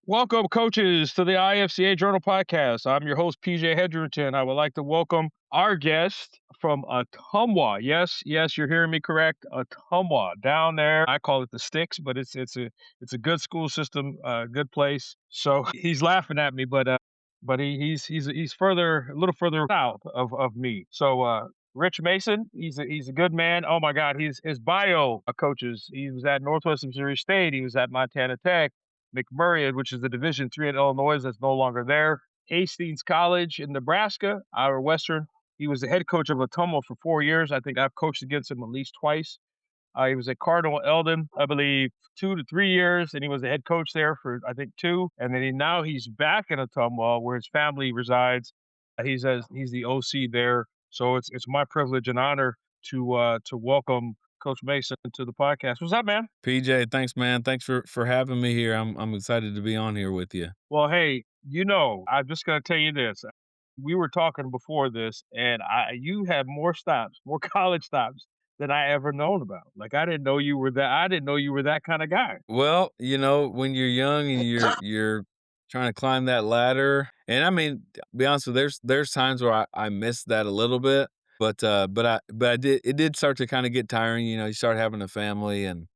Welcome, coaches, to the IFCA Journal podcast. I'm your host, PJ Hedrington. I would like to welcome our guest from Ottumwa. Yes, yes, you're hearing me correct. Ottumwa, down there. I call it the sticks, but it's a good school system, good place. So he's laughing at me, but he's further a little further south of me. So Rich Mason, he's a good man. Oh my God, he's his bio coaches. He was at Northwestern Missouri State. He was at Montana Tech. McMurray, which is the Division III in Illinois that's no longer there. Hastings College in Nebraska, our Western. He was the head coach of Ottumwa for 4 years. I think I've coached against him at least twice. He was at Cardinal Eldon, I believe, 2 to 3 years, and he was the head coach there for I think two. And then now he's back in Ottumwa, where his family resides. He's the OC there, so it's my privilege and honor to welcome Coach Mason to the podcast. What's up, man? PJ, thanks, man. Thanks for having me here. I'm excited to be on here with you. Well, hey, I'm just gonna tell you this. We were talking before this, and you have more stops, more college stops than I ever known about. Like I didn't know you were that kind of guy. Well, when you're young and you're trying to climb that ladder, and I mean, be honest with you, there's times where I missed that a little bit, but I did it did start to kind of get tiring. You start having a family, and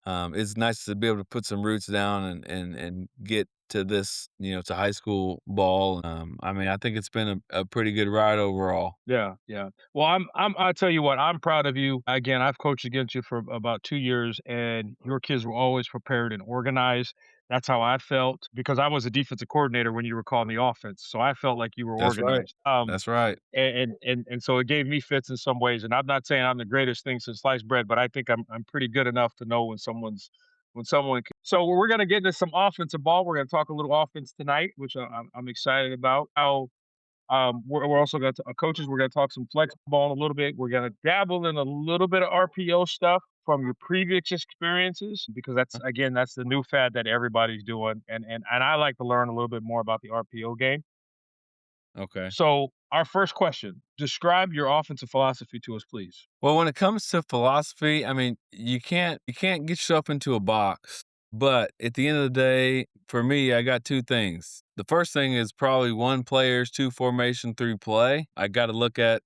it's nice to be able to put some roots down and get to this, to high school ball. I mean, I think it's been a pretty good ride overall. Yeah, yeah. Well, I'll tell you what, I'm proud of you. Again, I've coached against you for about 2 years, and your kids were always prepared and organized. That's how I felt because I was a defensive coordinator when you were calling the offense. So I felt like you were That's right. organized. That's right. And so it gave me fits in some ways. And I'm not saying I'm the greatest thing since sliced bread, but I think I'm pretty good enough to know when someone. So we're gonna get into some offensive ball. We're gonna talk a little offense tonight, which I'm excited about. We're also going to coaches. We're going to talk some flex ball a little bit. We're going to dabble in a little bit of RPO stuff from your previous experiences because that's the new fad that everybody's doing, and I like to learn a little bit more about the RPO game. Okay. So our first question: describe your offensive philosophy to us, please. Well, when it comes to philosophy, I mean, you can't get yourself into a box. But at the end of the day, for me, I got two things. The first thing is probably one players, two formation, three play. I got to look at,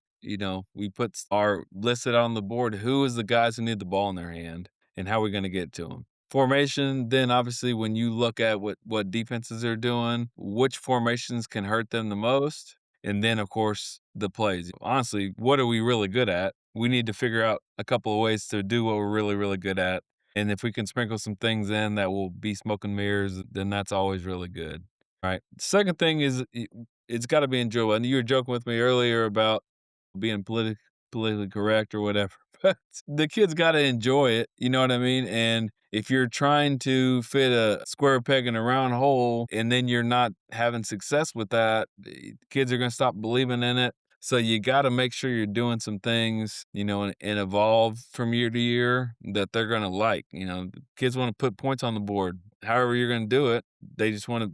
we put our listed on the board who is the guys who need the ball in their hand and how we're going to get to them. Formation, then obviously when you look at what defenses are doing, which formations can hurt them the most, and then, of course, the plays. Honestly, what are we really good at? We need to figure out a couple of ways to do what we're really, really good at. And if we can sprinkle some things in that will be smoke and mirrors, then that's always really good. Right. Second thing is it's got to be enjoyable. And you were joking with me earlier about being politically correct or whatever. But the kids got to enjoy it. You know what I mean? And if you're trying to fit a square peg in a round hole and then you're not having success with that, kids are going to stop believing in it. So you got to make sure you're doing some things, and evolve from year to year that they're going to like. Kids want to put points on the board. However you're going to do it, they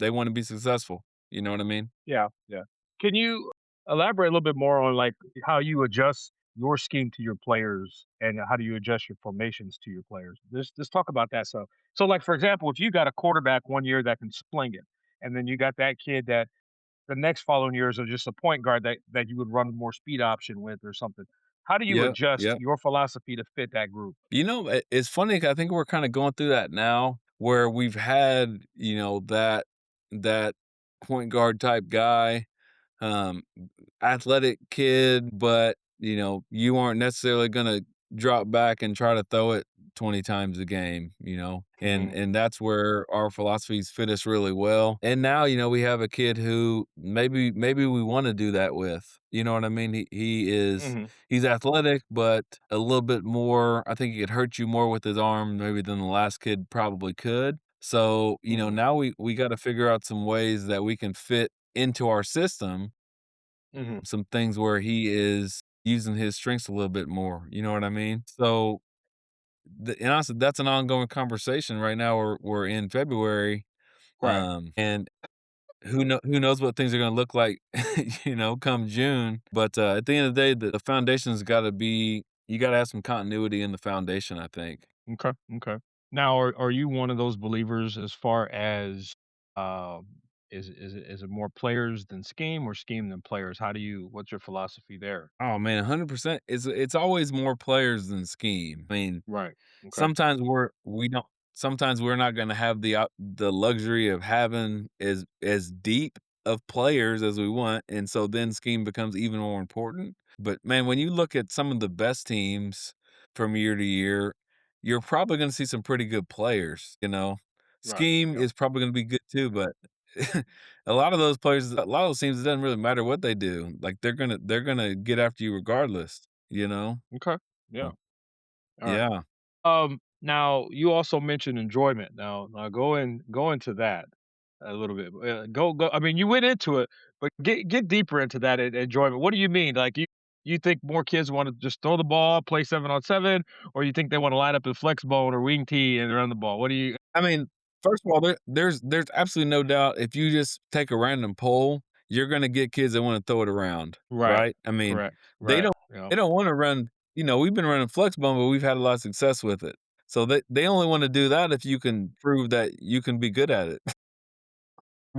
want to be successful. You know what I mean? Yeah, yeah. Can you elaborate a little bit more on like how you adjust your scheme to your players and how do you adjust your formations to your players? Just talk about that. So like for example, if you got a quarterback 1 year that can sling it, and then you got that kid that the next following years are just a point guard that you would run more speed option with or something. How do you Yeah, adjust yeah. your philosophy to fit that group? It's funny. I think we're kind of going through that now, where we've had that point guard type guy, um, athletic kid, but you aren't necessarily going to drop back and try to throw it 20 times a game, and Mhm, and that's where our philosophies fit us really well. And now, we have a kid who maybe we want to do that with. You know what I mean? mhm, He's athletic, but a little bit more. I think he could hurt you more with his arm maybe than the last kid probably could. So, mhm, now we got to figure out some ways that we can fit into our system mhm. some things where he is using his strengths a little bit more, you know what I mean? So, and honestly, that's an ongoing conversation right now. We're in February, Right. and who knows what things are gonna look like, come June. But at the end of the day, the foundation's got to be. You got to have some continuity in the foundation, I think. Okay. Okay. Now, are you one of those believers as far as Um, is it more players than scheme or scheme than players? What's your philosophy there? Oh man, 100%. It's always more players than scheme. I mean, Right. Okay. sometimes we don't sometimes we're not gonna have the luxury of having as deep of players as we want, and so then scheme becomes even more important. But man, when you look at some of the best teams from year to year, you're probably gonna see some pretty good players, you know? Right. Scheme Yep. is probably gonna be good too, but a lot of those players a lot of those teams, it doesn't really matter what they do. Like, they're gonna get after you regardless, you know? Okay. Yeah. Uh, All right. yeah. Now you also mentioned enjoyment. Now go into that a little bit. Go. I mean, you went into it, but get deeper into that enjoyment. What do you mean? Like you think more kids want to just throw the ball, play 7-on-7, or you think they want to line up in flexbone or wing tee and run the ball? What do you? I mean, first of all, there's absolutely no doubt if you just take a random poll, you're gonna get kids that wanna throw it around, Right. right? I mean, Correct. they Right. don't Yeah. they don't wanna run we've been running Flexbone, but we've had a lot of success with it. So they only wanna do that if you can prove that you can be good at it,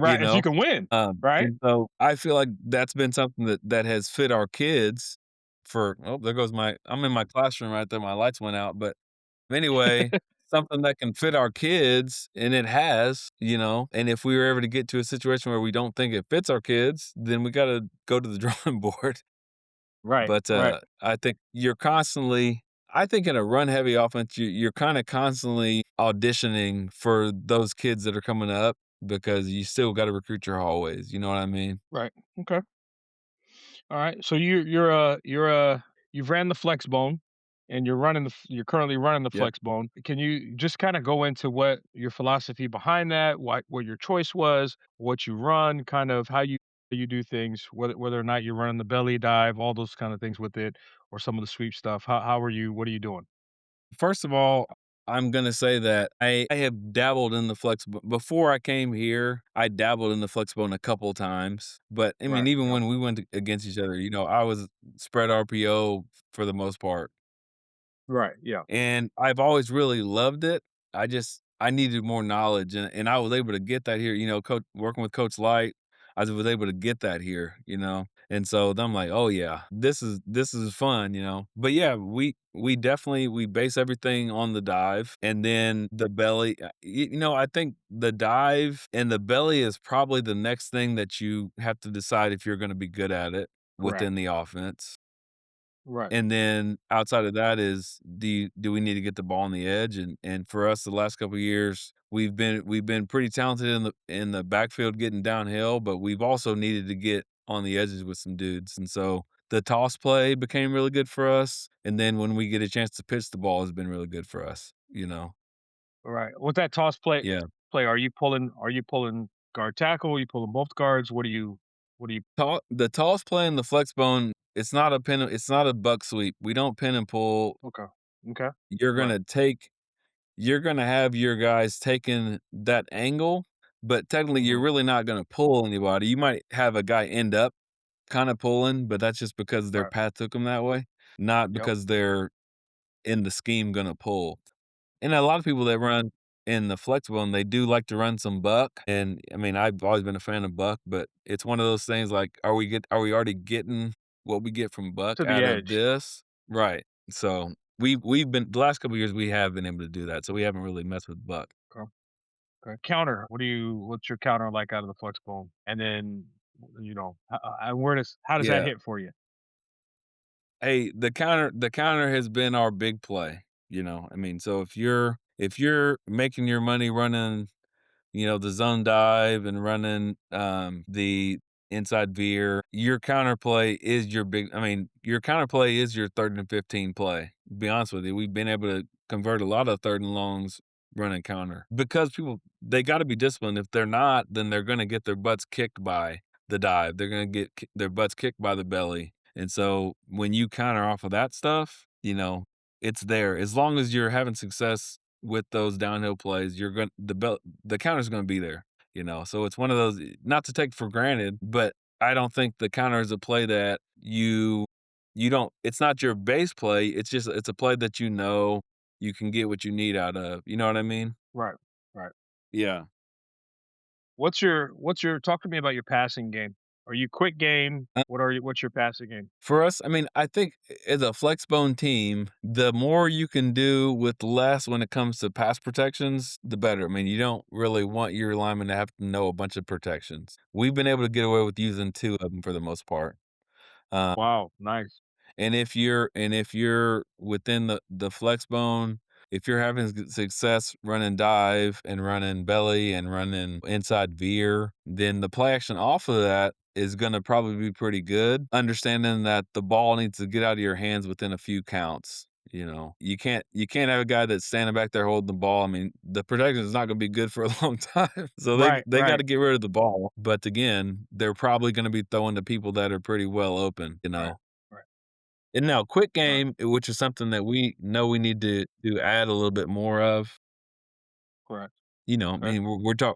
you Right. If you know? can win. Right. And so I feel like that's been something that has fit our kids for oh, there goes my I'm in my classroom right there, my lights went out, but anyway, something that can fit our kids, and it has, and if we were ever to get to a situation where we don't think it fits our kids, then we gotta go to the drawing board. Right. But, Right. I think in a run-heavy offense, you're kinda constantly auditioning for those kids that are coming up because you still gotta recruit your hallways, you know what I mean? Right. Okay. All right. So you've ran the flex bone, and you're currently running the Yep. flex bone. Can you just kind of go into what your philosophy behind that, what your choice was, what you run, kind of how you do things, whether or not you're running the belly dive, all those kind of things with it, or some of the sweep stuff. How are you? What are you doing? First of all, I'm gonna say that I have dabbled in the before I came here, I dabbled in the Flexbone a couple times, but, I mean, Right. even Yep. when we went against each other, I was spread RPO for the most part. Right. Yeah. And I've always really loved it. I needed more knowledge, and I was able to get that here, coach working with Coach Light, I was able to get that here, and so then I'm like, "Oh, yeah, this is fun," But, yeah, we definitely we base everything on the dive, and then the belly I think the dive and the belly is probably the next thing that you have to decide if you're gonna be good at it Right. within the offense. Right. And then outside of that is do we need to get the ball on the edge? And for us the last couple of years, we've been pretty talented in the backfield getting downhill, but we've also needed to get on the edges with some dudes. And so the toss play became really good for us. And then when we get a chance to pitch the ball has been really good for us. Right. With that toss Yeah. play, are you pulling guard tackle? Are you pulling both guards? What do you? The toss play and the flex bone, it's not a buck sweep. We don't pin and pull. Okay. Okay. You're Right. gonna take You're gonna have your guys taking that angle, but technically you're Mhm. really not gonna pull anybody. You might have a guy end up kinda pulling, but that's just because their Right. path took them that way, not Yep. because they're in the scheme gonna pull. And a lot of people that run in the flexible, and they do like to run some buck, and, I mean, I've always been a fan of buck, but it's one of those things like, are we already getting what we get from buck To the out of edge. this? Right. So, we've been the last couple of years, we have been able to do that, so we haven't really messed with buck. Okay. Okay. Counter. What's your counter like out of the flex bone? And then, how does that Yeah. hit for you? Hey, the counter has been our big play, I mean, so if you're making your money running the zone dive and running, the inside veer, your counter play is your 3rd and 15 play. To be honest with you, we've been able to convert a lot of 3rd and longs running counter because they gotta be disciplined. If they're not, then they're gonna get their butts kicked by the dive. They're gonna get their butts kicked by the belly. And so when you counter off of that stuff, it's there. As long as you're having success with those downhill plays, you're going the counter's gonna be there, So it's one of those not to take for granted, but I don't think the counter is a play that you don't it's not your base play, it's a play that you can get what you need out of, you know what I mean? Right. Right. Yeah. what's your talk to me about your passing game. Are you quick game? What's your passing game? For us, I mean, I think as a flexbone team, the more you can do with less when it comes to pass protections, the better. I mean, you don't really want your lineman to have to know a bunch of protections. We've been able to get away with using 2 of them for the most part. Uh, Wow, nice. and if you're within the flex bone, if you're having success running dive and running belly and running inside veer, then the play action off of that is gonna probably be pretty good, understanding that the ball needs to get out of your hands within a few counts, you know? You can't have a guy that's standing back there holding the ball. I mean, the protection is not gonna be good for a long time, so they Right, they right, gotta get rid of the ball, but again, they're probably gonna be throwing to people that are pretty well open, you right, know? right, And now quick right. game, which is something that we know we need to add a little bit more of, Correct. I Okay. mean,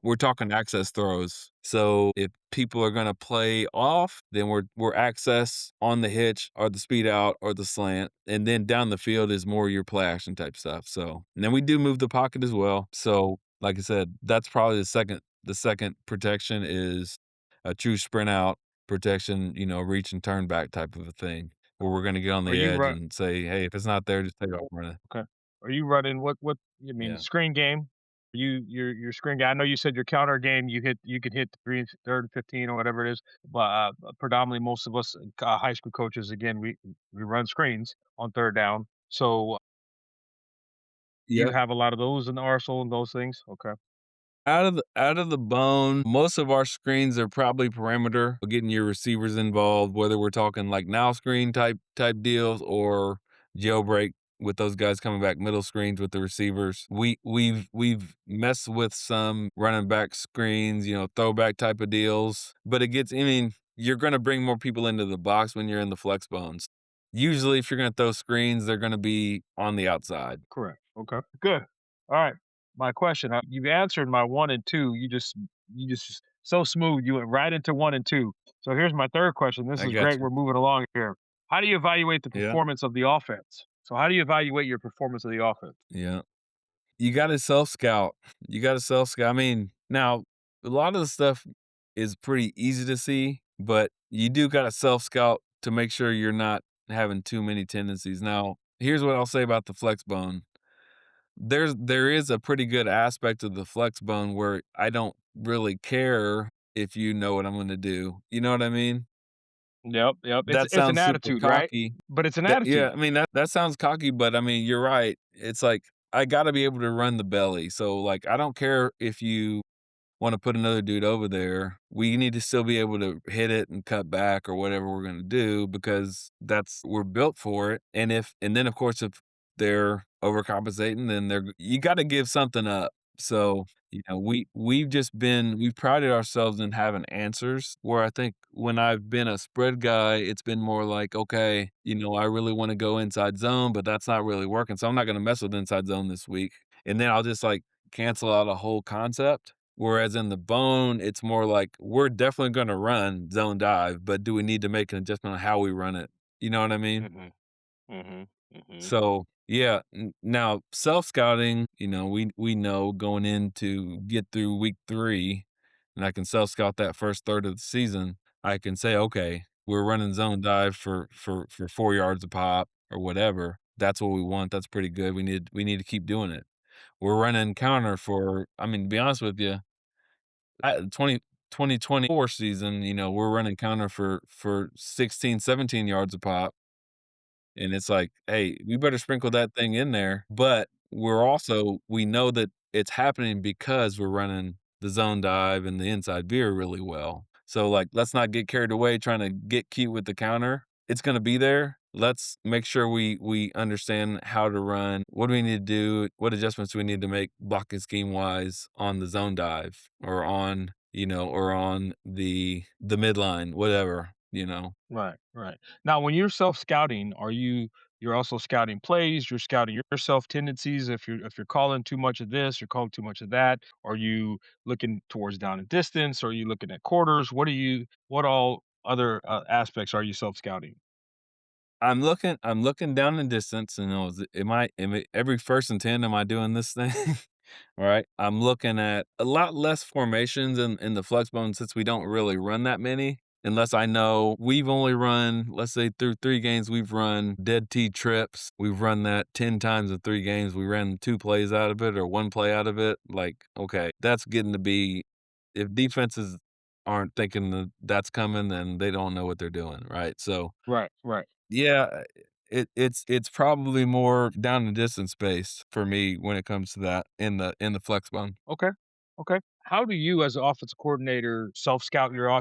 we're talking access throws. So if people are gonna play off, then we're access on the hitch or the speed out or the slant, and then down the field is more your play action type stuff. So and then we do move the pocket as well. So like I said, that's probably the second protection is a true sprint out protection, reach and turn back type of a thing where we're gonna get on Are the you edge run and say, hey, if it's not there, just take off running. Okay. Are you running what you mean Yeah. screen game? Your screen game. I know you said your counter game, you could hit 3rd and 15 or whatever it is, but, predominantly most of us, high school coaches, again, we run screens on 3rd down. So, you Yep. have a lot of those in the arsenal and those things? Okay. Out of the bone, most of our screens are probably perimeter, getting your receivers involved, whether we're talking like now screen type deals or jailbreak with those guys coming back middle screens with the receivers. We've messed with some running back screens, throwback type of deals, but it gets I mean, you're gonna bring more people into the box when you're in the flex bones. Usually if you're gonna throw screens, they're gonna be on the outside. Correct. Okay. Good. Alright. My question, you've answered my 1 and 2. You just so smooth, you went right into 1 and 2. So here's my 3rd question. This I is got great, you. we're moving along here. How do you evaluate the Yeah. performance of the offense? So how do you evaluate your performance of the offense? Yeah. You gotta self-scout. You gotta self-scout. I mean, now, a lot of the stuff is pretty easy to see, but you do gotta self-scout to make sure you're not having too many tendencies. Now, here's what I'll say about the flex bone. There is a pretty good aspect of the flex bone where I don't really care if you know what I'm gonna do. You know what I mean? Yep, yep. It's That it's an sounds super attitude, right? cocky. But it's an That yeah, attitude. I mean, that sounds cocky, but I mean, you're right. It's like, I gotta be able to run the belly. So, like, I don't care if you wanna put another dude over there. We need to still be able to hit it and cut back or whatever we're gonna do because we're built for it. And then, of course, if they're overcompensating, then you gotta give something up. So, we've prided ourselves in having answers where I think when I've been a spread guy, it's been more like, okay, I really wanna go inside zone, but that's not really working. So I'm not gonna mess with inside zone this week. And then I'll just like cancel out a whole concept. Whereas in the bone, it's more like we're definitely gonna run zone dive, but do we need to make an adjustment on how we run it? You know what I mean? Mhm, mhm, mhm. So, yeah, now self-scouting, we know going into get through week 3, and I can self-scout that first third of the season, I can say, "Okay, we're running zone dive for 4 yards a pop or whatever. That's what we want, that's pretty good, we need to keep doing it." We're running counter for I mean, to be honest with you, 2024 season, we're running counter for 16, 17 yards a pop. And it's like, "Hey, we better sprinkle that thing in there," but we know that it's happening because we're running the zone dive and the inside veer really well. So, like, let's not get carried away trying to get cute with the counter. It's gonna be there. Let's make sure we understand how to run. What do we need to do? What adjustments do we need to make blocking scheme-wise on the zone dive or on the midline, whatever, you know? Right, right. Now, when you're self-scouting, you're also scouting plays, you're scouting yourself tendencies if you're calling too much of this, you're calling too much of that, are you looking towards down and distance, are you looking at quarters? What all other aspects are you self-scouting? I'm looking down the distance and know, is it am I every 1st and 10, am I doing this thing? right? I'm looking at a lot less formations in the Flexbone since we don't really run that many. Unless I know we've only run, let's say through 3 games, we've run dead T trips. We've run that 10 times in 3 games. We ran 2 plays out of it or 1 play out of it. Like, okay, that's getting to be, if defenses aren't thinking that that's coming, then they don't know what they're doing, right? So, Right, right. yeah, it's probably more down the distance based for me when it comes to that in the flex bone. Okay. Okay. How do you, as an offensive coordinator, self scout your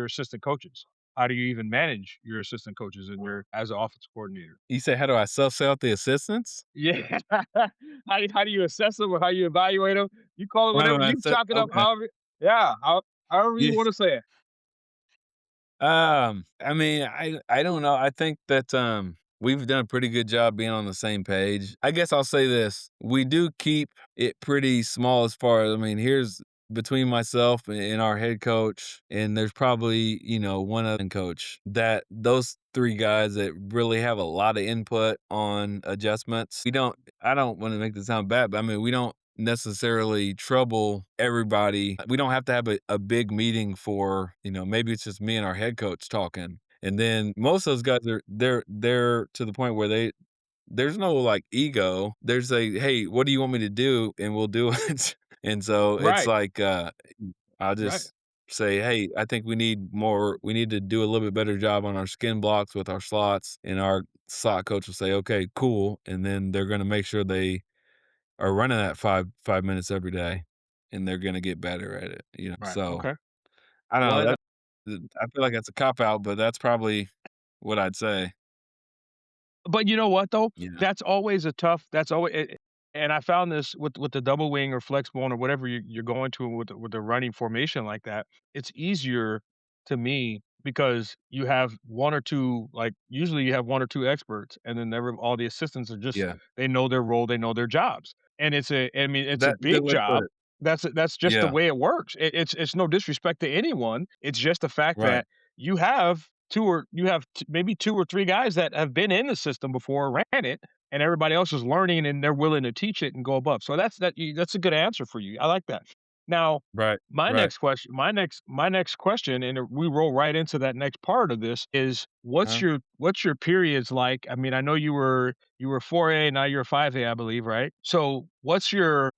assistant coaches? How do you even manage your assistant coaches and your as an offensive coordinator? You say, how do I self scout the assistants? Yeah. How do you assess them or how you evaluate them? You call it How do whatever. I You set chalk it up okay. however. Yeah. However you Yeah. want to say it. I mean, I don't know. I think that we've done a pretty good job being on the same page. I guess I'll say this. We do keep it pretty small as far as, I mean, here's between myself and our head coach, and there's probably, one other coach, that those 3 guys that really have a lot of input on adjustments. I don't want to make this sound bad, but I mean, we don't necessarily trouble everybody. We don't have to have a big meeting for, maybe it's just me and our head coach talking. And then most of those guys are they're to the point where there's no like ego. There's a, hey, what do you want me to do? And we'll do it. And so it's Right. like I'll Right. just say, hey, I think we need to do a little bit better job on our skin blocks with our slots. And our slot coach will say, okay, cool. And then they're gonna make sure they are running that 5 minutes every day, and they're gonna get better at it, Right. so, Okay. I don't Well, know, and I feel like that's a cop out, but that's probably what I'd say. but you know what though? Yeah. That's always and I found this with the double wing or flex bone or whatever you're going to with the running formation like that. It's easier to me because you have 1 or 2, like, usually you have 1 or 2 experts, and then all the assistants are just Yeah. they know their role, they know their jobs. And I mean, it's a That's a good big way to put job. it. That's just the Yeah. way it works. It's no disrespect to anyone. It's just the fact Right. that you have maybe 2 or 3 guys that have been in the system before, ran it, and everybody else is learning and they're willing to teach it and go above. So that's a good answer for you. I like that. Now, Right. Right. my next question, and we roll right into that next part of this is Uh-huh. what's your periods like? I mean, I know you were 4A, now you're 5A, I believe, right? So what's your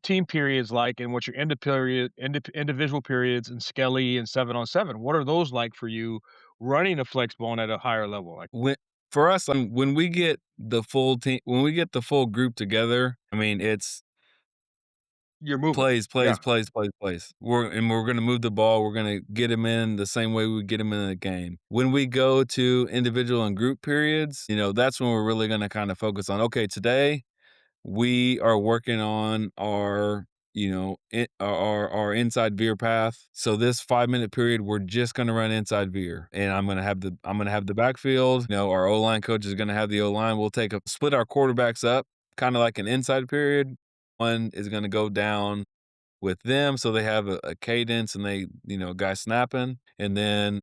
team periods like, and what's your individual periods and Skelly and 7-on-7? What are those like for you running a flex bone at a higher level? Like When For us, when we get the full team when we get the full group together, I mean, it's you're moving. plays, Yeah. plays, plays, plays, plays. We're gonna move the ball. We're gonna get him in the same way we get him in the game. When we go to individual and group periods, that's when we're really gonna kind of focus on. Okay, today we are working on our our inside veer path. So this 5 minute period, we're just gonna run inside veer, and I'm gonna have the backfield. Our O line coach is gonna have the O line. We'll split our quarterbacks up, kind of like an inside period. One is gonna go down with them, so they have a cadence and they, guy snapping, and then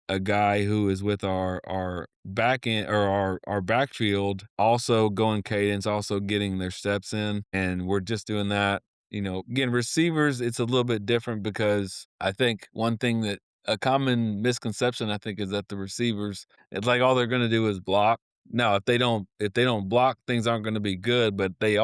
a guy who is with our back end or our backfield also going cadence, also getting their steps in, and we're just doing that. Again, receivers, it's a little bit different because I think one thing that a common misconception I think is that the receivers, it's like all they're going to do is block. Now, if they don't block, things aren't going to be good, but they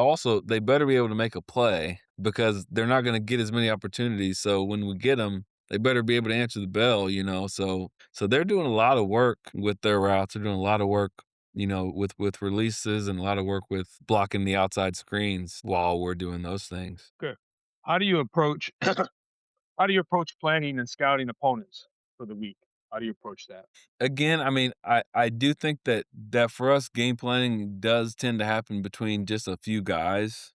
better be able to make a play because they're not going to get as many opportunities. So when we get them, they better be able to answer the bell. So they're doing a lot of work with their routes. They're doing a lot of work, with releases and a lot of work with blocking the outside screens while we're doing those things. Good. How do you approach how do you approach planning and scouting opponents for the week? How do you approach that? Again, I mean, I do think that for us, game planning does tend to happen between just a few guys,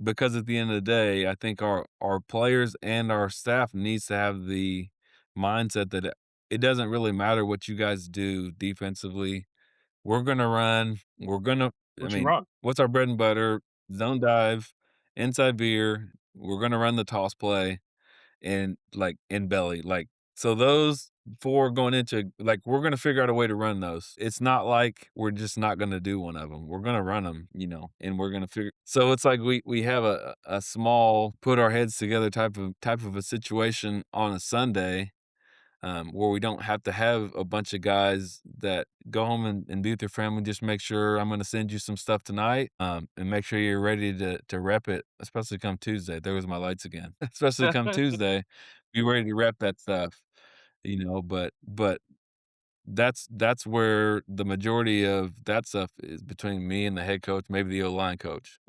because at the end of the day, I think our players and our staff needs to have the mindset that it doesn't really matter what you guys do defensively. We're gonna run. I What you mean, run? what's our bread and butter? Zone dive, inside veer. We're gonna run the toss play and like in belly. Like, so those before going into like, we're gonna figure out a way to run those. It's not like we're just not gonna do one of them. We're gonna run them, and we're gonna figure so it's like we have a small put our heads together type of a situation on a Sunday, where we don't have to have a bunch of guys that go home and be with their family. Just make sure I'm going to send you some stuff tonight, and make sure you're ready to rep it, especially come Tuesday. There was my lights again. Especially come Tuesday, be ready to rep that stuff, But that's where the majority of that stuff is between me and the head coach, maybe the O line coach,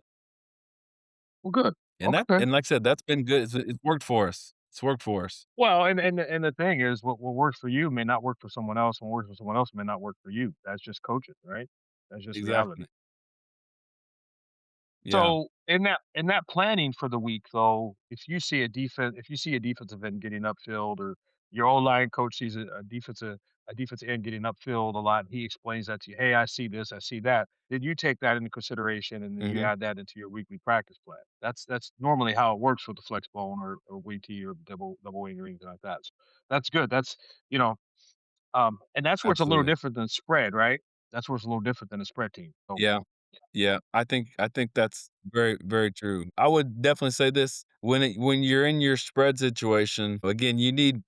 Well, good. and Okay. like I said, that's been good. It's worked for us. It's worked for us. Well, and the thing is, what works for you may not work for someone else, and what works for someone else may not work for you. That's just coaching, right? That's just reality. Exactly. Yeah. So in that planning for the week, though, if you see a defensive end getting upfield, or your O line coach sees a defensive end getting upfield a lot, and he explains that to you. Hey, I see this, I see that. Then you take that into consideration, and then you Hmm. add that into your weekly practice plan. That's normally how it works with the flexbone or WT or double wing or anything like that. So that's good. That's you know, and that's where it's a little Absolutely. different than spread, right? That's where it's a little different than a spread team. So Yeah. Yeah, I think that's very, very true. I would definitely say this, when you're in your spread situation, again, you need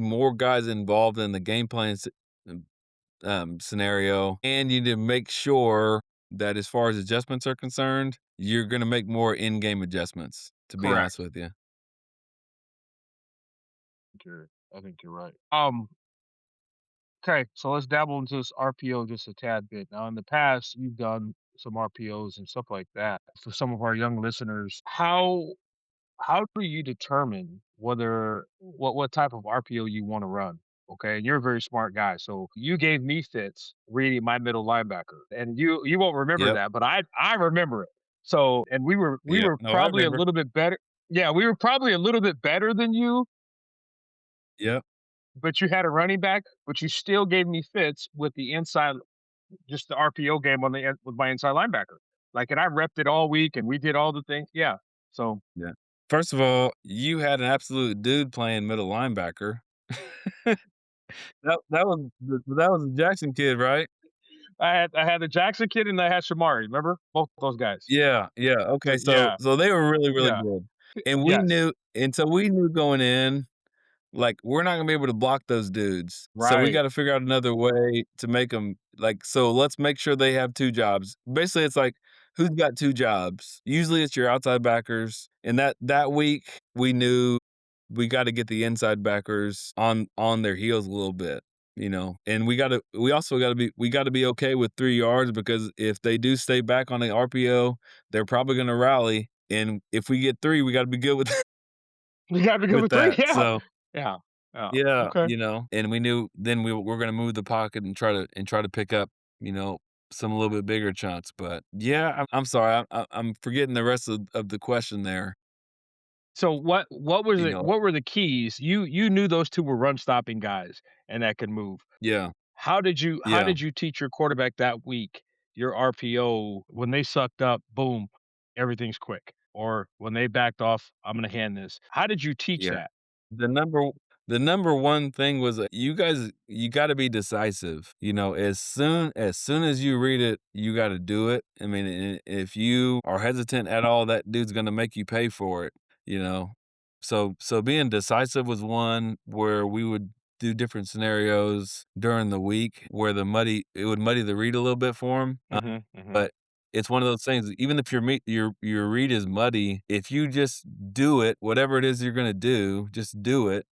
more guys involved in the game plan um, scenario, and you need to make sure that as far as adjustments are concerned, you're gonna make more in-game adjustments, to be correct. honest with you. I think you're right. Okay, so let's dabble into this RPO just a tad bit. Now, in the past, you've done some RPOs and stuff like that. For some of our young listeners, how do you determine what type of RPO you want to run? Okay, and you're a very smart guy, so you gave me fits reading my middle linebacker, and you won't remember Yep, that, but I remember it. So, and we yep. were No, I probably a remember. little bit better. Yeah, we were probably a little bit better than you, Yep, but you had a running back, but you still gave me fits with the inside, just the RPO game on with my inside linebacker. Like, and I repped it all week, and we did all the things. Yeah. So yeah. First of all, you had an absolute dude playing middle linebacker. That was the Jackson kid, right? I had the Jackson kid and I had Shamari. Remember both those guys. Yeah, yeah, So okay, so yeah, so they were really, really yeah, good, yes, and so we knew going in, like, we're not gonna be able to block those dudes, so we right. gotta figure out another way to make them like, so let's make sure they have 2 jobs. Basically, it's like, who's got 2 jobs? Usually, it's your outside backers, and that week, we knew we gotta get the inside backers on their heels a little bit, and we gotta be okay with 3 yards because if they do stay back on the RPO, they're probably gonna rally, and if we get 3, we gotta be good with You got to go with with three. that, Yeah, so yeah, yeah. yeah, Okay. and we knew then we're gonna move the pocket and try to pick up, some a little bit bigger chunks, but yeah, I'm sorry, I'm forgetting the rest of the question there, So what was you it? know What were the keys? You knew those two were run stopping guys and that could move. Yeah, How yeah, did you teach your quarterback that week your RPO when they sucked up? Boom, everything's quick. Or when they backed off, I'm gonna hand this. How did you teach yeah. that? The number the number one thing was, you gotta be decisive, as soon as you read it, you gotta do it. I mean, if you are hesitant at all, that dude's gonna make you pay for it, you know? So being decisive was one where we would do different scenarios during the week where it would muddy the read a little bit for him, Mhm, mhm, but it's one of those things, even if your read is muddy, if you just do it, whatever it is you're gonna do, just do it,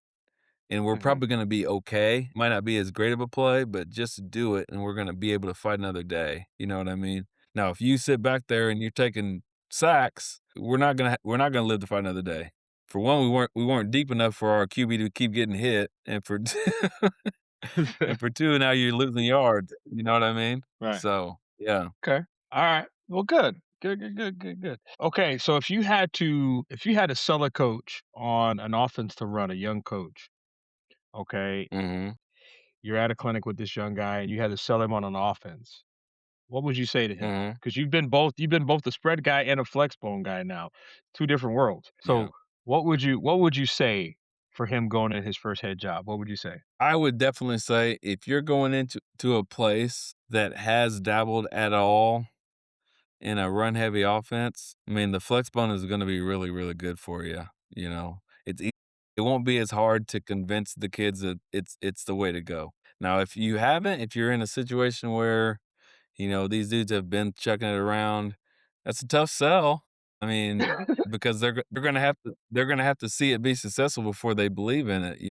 and we're mhm. probably gonna be okay. Might not be as great of a play, but just do it, and we're gonna be able to fight another day, you know what I mean? Now, if you sit back there and you're taking sacks, we're not gonna live to fight another day. For one, we weren't deep enough for our QB to keep getting hit, and for and for 2, now you're losing yards, you know what I mean? Right. So, yeah. Okay. Alright. Well, good. Good, good, good, good, good. Okay, so if you had to sell a coach on an offense to run, a young coach, okay, Mhm, you're at a clinic with this young guy and you had to sell him on an offense, what would you say to him? mhm, Because you've been both the spread guy and a flex bone guy now, 2 different worlds. yeah. So, what would you say? for him going at his first head job? What would you say? I would definitely say if you're going into a place that has dabbled at all in a run heavy offense, I mean, the Flexbone is gonna be really, really good for you, you know? It won't be as hard to convince the kids that it's the way to go. Now, if you haven't, if you're in a situation where, these dudes have been chucking it around, that's a tough sell. I mean, because they're gonna have to see it be successful before they believe in it.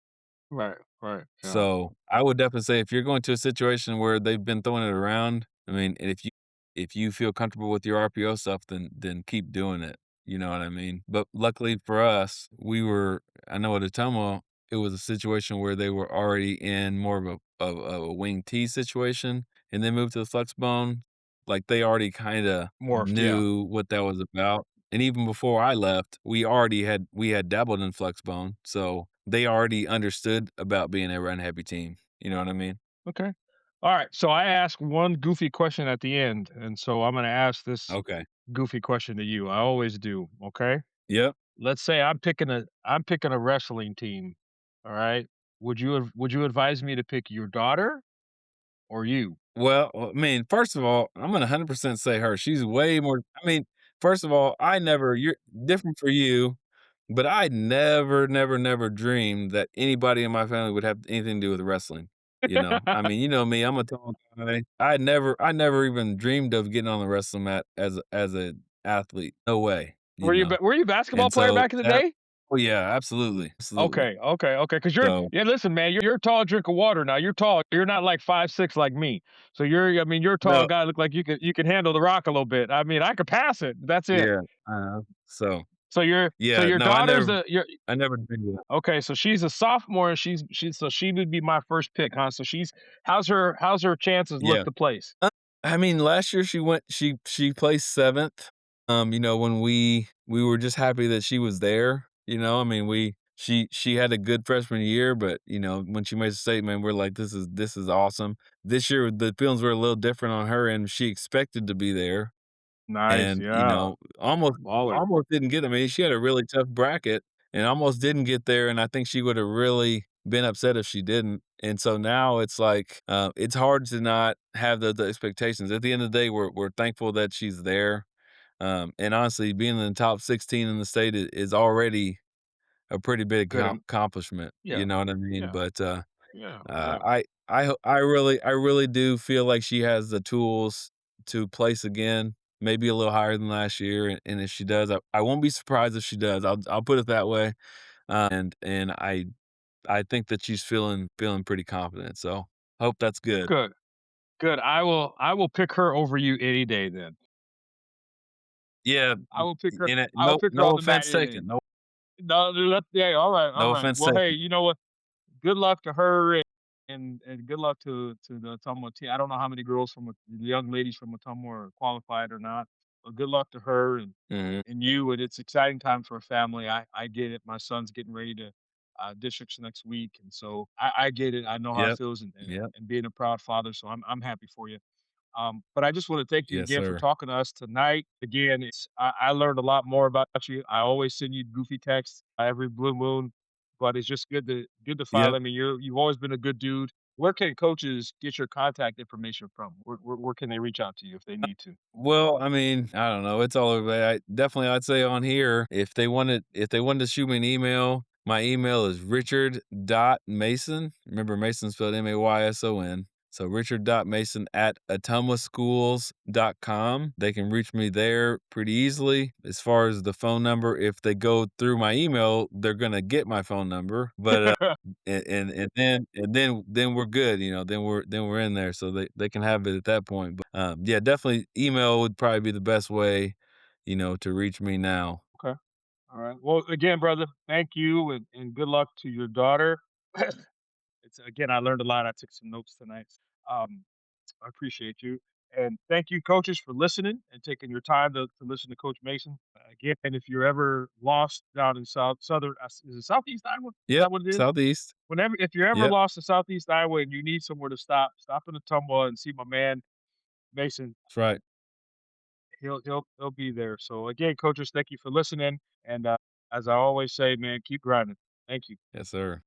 Right, right, yeah. So, I would definitely say if you're going to a situation where they've been throwing it around, I mean, and if you feel comfortable with your RPO stuff, then keep doing it, you know what I mean? But luckily for us, I know at Ottumwa, it was a situation where they were already in more of a wing T situation, and then moved to the flex bone, like, they already kinda Morphed, yeah. knew what that was about. And even before I left, we had dabbled in Flexbone, so they already understood about being a run heavy team, you know what I mean? Okay. All right. So I ask one goofy question at the end, and so I'm going to ask this Okay. goofy question to you. I always do. Okay. Yep. Let's say I'm picking a wrestling team. All right. Would you advise me to pick your daughter or you? Well, I mean, first of all, I'm gonna 100% say her. She's way more I mean, first of all, I never you're different for you, but I never, never, never dreamed that anybody in my family would have anything to do with wrestling, you know? I mean, you know me, I'm a tall guy. I never even dreamed of getting on the wrestling mat as a athlete. No way, you know? Were you a basketball And player so back in the that day? Oh, yeah, absolutely, absolutely. Okay, okay, okay. Because So, yeah. Listen, man, you're a tall drink of water. Now you're tall. You're not like 5'6" like me. So you're a tall no guy. Look like you can handle the rock a little bit. I mean, I could pass it. That's it. yeah, so, So yeah, your no, I daughter's never a your I never dreamed of that. okay. So she's a sophomore, and so she would be my first pick, huh? So how's her chances look Yeah. to place? Uh, I mean, last year she placed 7th. When we were just happy that she was there, I mean, she had a good freshman year, but, when she made a statement, we're like, "This is awesome." This year, the feelings were a little different on her end. She expected to be there Nice, and, yeah, baller. almost didn't get I mean, she had a really tough bracket and almost didn't get there, and I think she would have really been upset if she didn't, and so now it's like, it's hard to not have the expectations. At the end of the day, we're thankful that she's there, and honestly, being in the top 16 in the state is already a pretty big Good, accomplishment, you yeah, know what I mean? yeah, But, yeah, yeah. I really do feel like she has the tools to place again, maybe a little higher than last year, and if she does, I won't be surprised if she does. I'll put it that way, and I think that she's feeling pretty confident, so hope that's good. Good, good. I will pick her over you any day. Then Yeah, I will pick her. and, I will no pick her no on the mat offense any day. taken, no No, yeah. All right, all no right. offense Well, hey, taken. you know what? Good luck to her, and good luck to the Ottumwa team. I don't know how many girls from the young ladies from Ottumwa are qualified or not, but good luck to her Mhm. and you. And it's exciting time for a family. I get it. My son's getting ready to districts next week, and so I get it. I know how it Yep, feels, and, and yep. and being a proud father. So I'm happy for you. But I just want to thank you Yes, again for sir. talking to us tonight. Again, I learned a lot more about you. I always send you goofy texts every blue moon, but it's just good to Yep. finally. I mean, you've always been a good dude. Where can coaches get your contact information from? Where can they reach out to you if they need to? Well, I mean, I don't know, it's all over I'd say on here, if they wanted to shoot me an email, my email is richard.mayson. Remember Mason spelled Mayson. So richard.mayson at ottumwaschools.com. They can reach me there pretty easily. As far as the phone number, if they go through my email, they're gonna get my phone number, but, and then we're good, then we're in there, so they can have it at that point. But, yeah, definitely email would probably be the best way, to reach me now. Okay. All right. Well, again, brother, thank you, and good luck to your daughter. It's again, I learned a lot. I took some notes tonight. Um, I appreciate you. And thank you, coaches, for listening and taking your time to listen to Coach Mason. Again, and if you're ever lost down in Southern, is it Southeast Iowa? Is Yep, that what it is? Southeast. If you're ever Yep, lost in Southeast Iowa and you need somewhere to stop in the Ottumwa and see my man Mason. that's right. He'll be there. So again, coaches, thank you for listening. And as I always say, man, keep grinding. Thank you. Yes, sir.